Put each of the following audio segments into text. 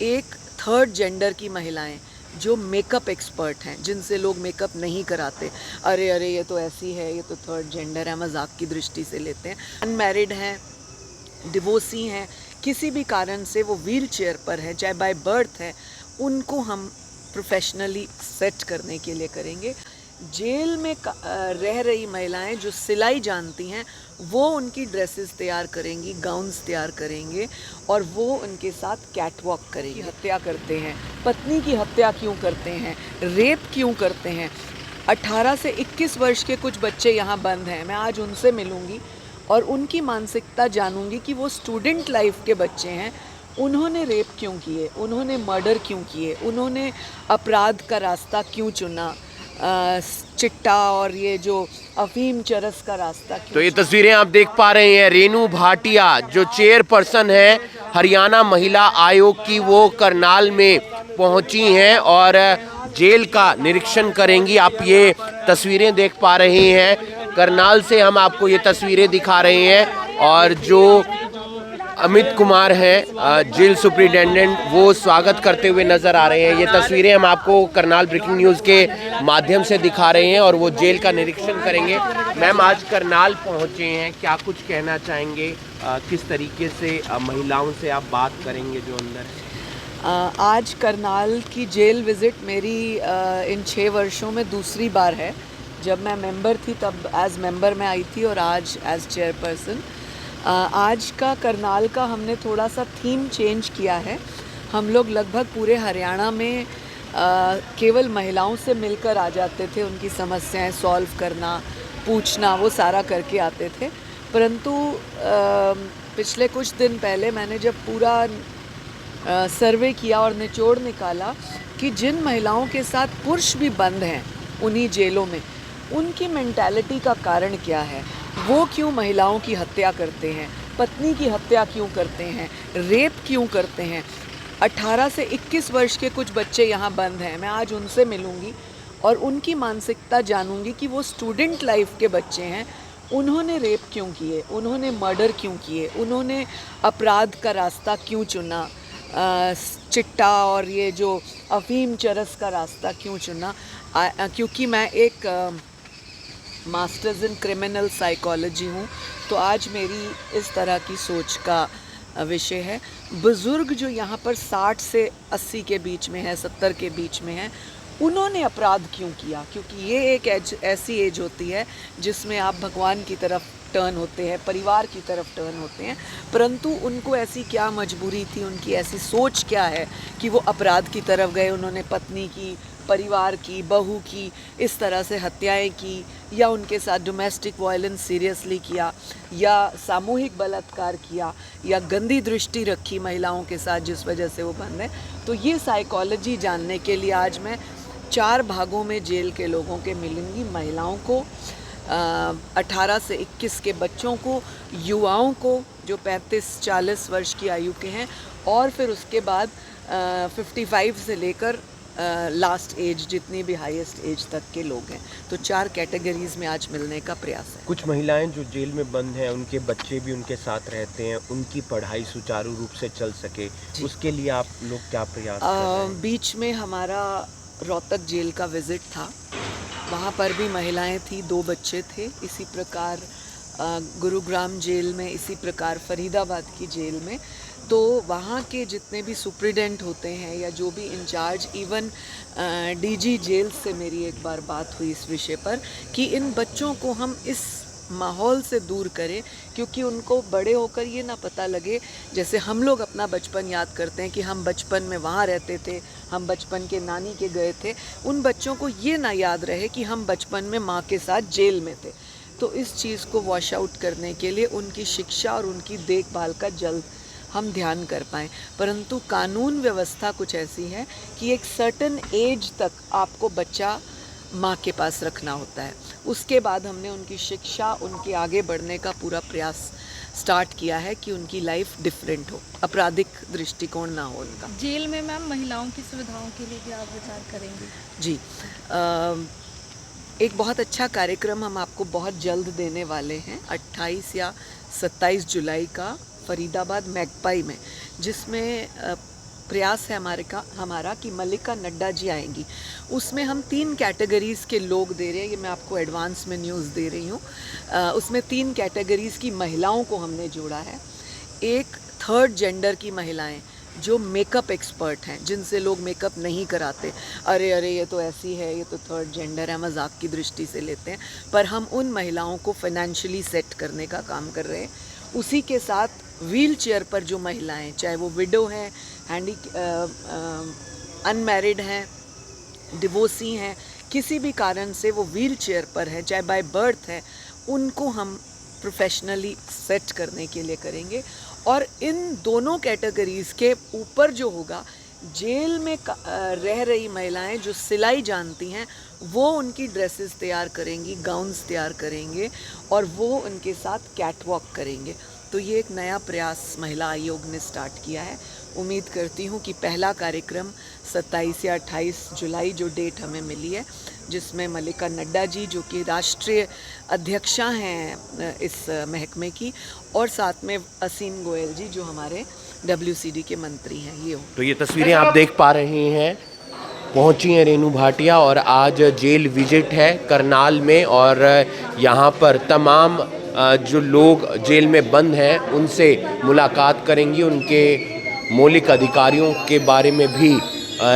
एक third gender की महिलाएं जो मेकअप एक्सपर्ट हैं, जिनसे लोग मेकअप नहीं कराते, अरे अरे ये तो ऐसी है, ये तो थर्ड जेंडर है, मजाक की दृष्टि से लेते हैं। अनमैरिड हैं, डिवोर्सी हैं, किसी भी कारण से वो व्हील चेयर पर है, चाहे बाय बर्थ है, उनको हम प्रोफेशनली सेट करने के लिए करेंगे। जेल में रह रही महिलाएं जो सिलाई जानती हैं वो उनकी ड्रेसेस तैयार करेंगी, गाउन्स तैयार करेंगे और वो उनके साथ कैटवॉक करेंगी। हत्या करते हैं, पत्नी की हत्या क्यों करते हैं, रेप क्यों करते हैं। 18 से 21 वर्ष के कुछ बच्चे यहाँ बंद हैं, मैं आज उनसे मिलूँगी और उनकी मानसिकता जानूंगी कि वो स्टूडेंट लाइफ के बच्चे हैं, उन्होंने रेप क्यों किए, उन्होंने मर्डर क्यों किए, उन्होंने अपराध का रास्ता क्यों चुना, चिट्टा और ये जो अफीम चरस का रास्ता क्यों। तो ये तस्वीरें आप देख पा रहे हैं, रेनू भाटिया जो चेयरपर्सन है हरियाणा महिला आयोग की, वो करनाल में पहुंची हैं और जेल का निरीक्षण करेंगी। आप ये तस्वीरें देख पा रहे हैं, करनाल से हम आपको ये तस्वीरें दिखा रहे हैं और जो अमित कुमार हैं जेल सुप्रिटेंडेंट, वो स्वागत करते हुए नजर आ रहे हैं। ये तस्वीरें हम आपको करनाल ब्रेकिंग न्यूज़ के माध्यम से दिखा रहे हैं और वो जेल का निरीक्षण करेंगे। मैम, आज करनाल पहुंचे हैं, क्या कुछ कहना चाहेंगे, किस तरीके से महिलाओं से आप बात करेंगे जो अंदर है? आज करनाल की जेल विज़िट मेरी इन 6 वर्षों में दूसरी बार है। जब मैं मेंबर थी तब एज मेंबर मैं आई थी और आज एज चेयरपर्सन। आज का करनाल का हमने थोड़ा सा थीम चेंज किया है। हम लोग लगभग पूरे हरियाणा में केवल महिलाओं से मिलकर आ जाते थे, उनकी समस्याएं सॉल्व करना, पूछना, वो सारा करके आते थे। परंतु पिछले कुछ दिन पहले मैंने जब पूरा सर्वे किया और निचोड़ निकाला कि जिन महिलाओं के साथ पुरुष भी बंद हैं उन्हीं जेलों में, उनकी मेंटालिटी का कारण क्या है, वो क्यों महिलाओं की हत्या करते हैं, पत्नी की हत्या क्यों करते हैं, रेप क्यों करते हैं। 18 से 21 वर्ष के कुछ बच्चे यहाँ बंद हैं, मैं आज उनसे मिलूँगी और उनकी मानसिकता जानूँगी कि वो स्टूडेंट लाइफ के बच्चे हैं, उन्होंने रेप क्यों किए, उन्होंने मर्डर क्यों किए, उन्होंने अपराध का रास्ता क्यों चुना, चिट्टा और ये जो अफीम चरस का रास्ता क्यों चुना। क्योंकि मैं एक मास्टर्स इन क्रिमिनल साइकोलॉजी हूँ, तो आज मेरी इस तरह की सोच का विषय है। बुज़ुर्ग जो यहाँ पर 60 से 80 के बीच में है, 70 के बीच में है, उन्होंने अपराध क्यों किया। क्योंकि ये एक ऐसी एज होती है जिसमें आप भगवान की तरफ टर्न होते हैं, परिवार की तरफ टर्न होते हैं, परंतु उनको ऐसी क्या मजबूरी थी, उनकी ऐसी सोच क्या है कि वो अपराध की तरफ गए। उन्होंने पत्नी की, परिवार की, बहू की इस तरह से हत्याएं की, या उनके साथ डोमेस्टिक वायलेंस सीरियसली किया, या सामूहिक बलात्कार किया, या गंदी दृष्टि रखी महिलाओं के साथ जिस वजह से वो बंद हैं। तो ये साइकोलॉजी जानने के लिए आज मैं 4 भागों में जेल के लोगों के मिलूंगी। महिलाओं को, 18 से 21 के बच्चों को, युवाओं को जो 35-40 वर्ष की आयु के हैं, और फिर उसके बाद 55 से लेकर लास्ट एज, जितनी भी हाईएस्ट एज तक के लोग हैं। तो 4 कैटेगरीज में आज मिलने का प्रयास है। कुछ महिलाएं जो जेल में बंद हैं, उनके बच्चे भी उनके साथ रहते हैं, उनकी पढ़ाई सुचारू रूप से चल सके, उसके लिए आप लोग क्या प्रयास कर रहे हैं? बीच में हमारा रोहतक जेल का विज़िट था, वहाँ पर भी महिलाएं थी, 2 बच्चे थे। इसी प्रकार गुरुग्राम जेल में, इसी प्रकार फरीदाबाद की जेल में। तो वहाँ के जितने भी सुप्रिटेंडेंट होते हैं या जो भी इंचार्ज, इवन डीजी जेल से मेरी एक बार बात हुई इस विषय पर कि इन बच्चों को हम इस माहौल से दूर करें, क्योंकि उनको बड़े होकर ये ना पता लगे, जैसे हम लोग अपना बचपन याद करते हैं कि हम बचपन में वहाँ रहते थे, हम बचपन के नानी के गए थे, उन बच्चों को ये ना याद रहे कि हम बचपन में माँ के साथ जेल में थे। तो इस चीज़ को वॉश आउट करने के लिए उनकी शिक्षा और उनकी देखभाल का जल्द हम ध्यान कर पाएँ। परंतु कानून व्यवस्था कुछ ऐसी है कि एक सर्टेन एज तक आपको बच्चा माँ के पास रखना होता है। उसके बाद हमने उनकी शिक्षा, उनके आगे बढ़ने का पूरा प्रयास स्टार्ट किया है कि उनकी लाइफ डिफरेंट हो, आपराधिक दृष्टिकोण ना हो उनका। जेल में मैम महिलाओं की सुविधाओं के लिए भी आप विचार करेंगे? जी, एक बहुत अच्छा कार्यक्रम हम आपको बहुत जल्द देने वाले हैं, 28 या 27 जुलाई का फरीदाबाद मैगपाई में, जिसमें प्रयास है हमारा कि मल्लिका नड्डा जी आएंगी। उसमें हम 3 कैटेगरीज़ के लोग दे रहे हैं, ये मैं आपको एडवांस में न्यूज़ दे रही हूँ। उसमें 3 कैटेगरीज़ की महिलाओं को हमने जोड़ा है। एक थर्ड जेंडर की महिलाएं जो मेकअप एक्सपर्ट हैं, जिनसे लोग मेकअप नहीं कराते, अरे ये तो ऐसी है, ये तो थर्ड जेंडर है, मजाक की दृष्टि से लेते हैं, पर हम उन महिलाओं को फाइनेंशियली सेट करने का काम कर रहे हैं। उसी के साथ व्हील चेयर पर जो महिलाएं, चाहे वो विडो हैं, अनमैरिड हैं, डिवोर्सी हैं, किसी भी कारण से वो व्हील चेयर पर है, चाहे बाय बर्थ है, उनको हम प्रोफेशनली सेट करने के लिए करेंगे। और इन दोनों कैटेगरीज़ के ऊपर जो होगा, जेल में रह रही महिलाएं जो सिलाई जानती हैं वो उनकी ड्रेसेस तैयार करेंगी, गाउन्स तैयार करेंगे और वो उनके साथ कैटवॉक करेंगे। तो ये एक नया प्रयास महिला आयोग ने स्टार्ट किया है। उम्मीद करती हूँ कि पहला कार्यक्रम 27 या 28 जुलाई जो डेट हमें मिली है, जिसमें मल्लिका नड्डा जी जो कि राष्ट्रीय अध्यक्षा हैं इस महकमे की, और साथ में असीम गोयल जी जो हमारे WCD के मंत्री हैं, ये हो। तो ये तस्वीरें आप देख पा रहे हैं, पहुंची हैं रेनू भाटिया और आज जेल विजिट है करनाल में, और यहाँ पर तमाम जो लोग जेल में बंद हैं उनसे मुलाकात करेंगी, उनके मौलिक अधिकारियों के बारे में भी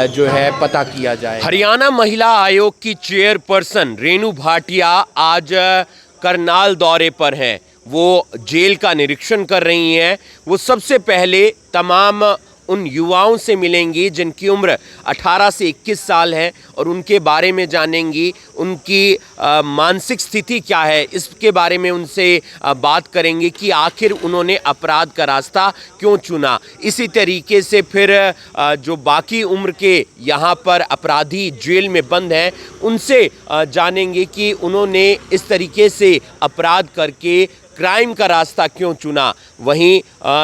जो है पता किया जाए। हरियाणा महिला आयोग की चेयरपर्सन रेनू भाटिया आज करनाल दौरे पर हैं। वो जेल का निरीक्षण कर रही हैं। वो सबसे पहले तमाम उन युवाओं से मिलेंगी जिनकी उम्र 18 से 21 साल है और उनके बारे में जानेंगी, उनकी मानसिक स्थिति क्या है, इसके बारे में उनसे बात करेंगे कि आखिर उन्होंने अपराध का रास्ता क्यों चुना। इसी तरीके से फिर जो बाकी उम्र के यहाँ पर अपराधी जेल में बंद हैं उनसे जानेंगे कि उन्होंने इस तरीके से अपराध करके क्राइम का रास्ता क्यों चुना। वहीं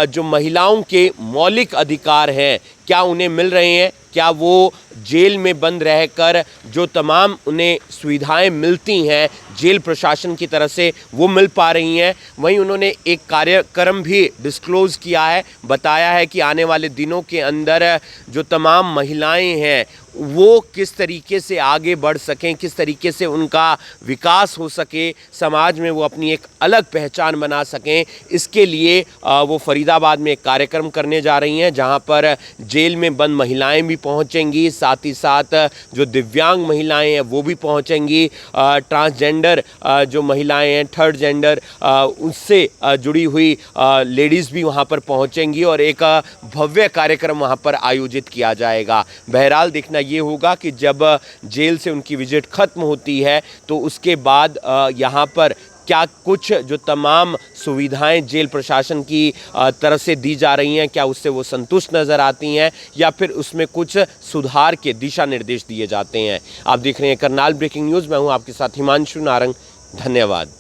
जो महिलाओं के मौलिक अधिकार हैं क्या उन्हें मिल रहे हैं, क्या वो जेल में बंद रहकर जो तमाम उन्हें सुविधाएं मिलती हैं जेल प्रशासन की तरफ से वो मिल पा रही हैं। वहीं उन्होंने एक कार्यक्रम भी डिस्क्लोज़ किया है, बताया है कि आने वाले दिनों के अंदर जो तमाम महिलाएं हैं वो किस तरीके से आगे बढ़ सकें, किस तरीके से उनका विकास हो सके, समाज में वो अपनी एक अलग पहचान बना सकें। इसके लिए वो फरीदाबाद में एक कार्यक्रम करने जा रही हैं जहां पर जेल में बंद महिलाएं भी पहुंचेंगी, साथ ही साथ जो दिव्यांग महिलाएं हैं वो भी पहुंचेंगी, ट्रांसजेंडर जो महिलाएं हैं, थर्ड जेंडर उससे जुड़ी हुई लेडीज़ भी वहां पर पहुंचेंगी और एक भव्य कार्यक्रम वहां पर आयोजित किया जाएगा। बहरहाल देखना ये होगा कि जब जेल से उनकी विजिट ख़त्म होती है तो उसके बाद यहाँ पर क्या कुछ जो तमाम सुविधाएं जेल प्रशासन की तरफ से दी जा रही हैं क्या उससे वो संतुष्ट नज़र आती हैं या फिर उसमें कुछ सुधार के दिशा निर्देश दिए जाते हैं। आप देख रहे हैं करनाल ब्रेकिंग न्यूज़, मैं हूं आपके साथ हिमांशु नारंग। धन्यवाद।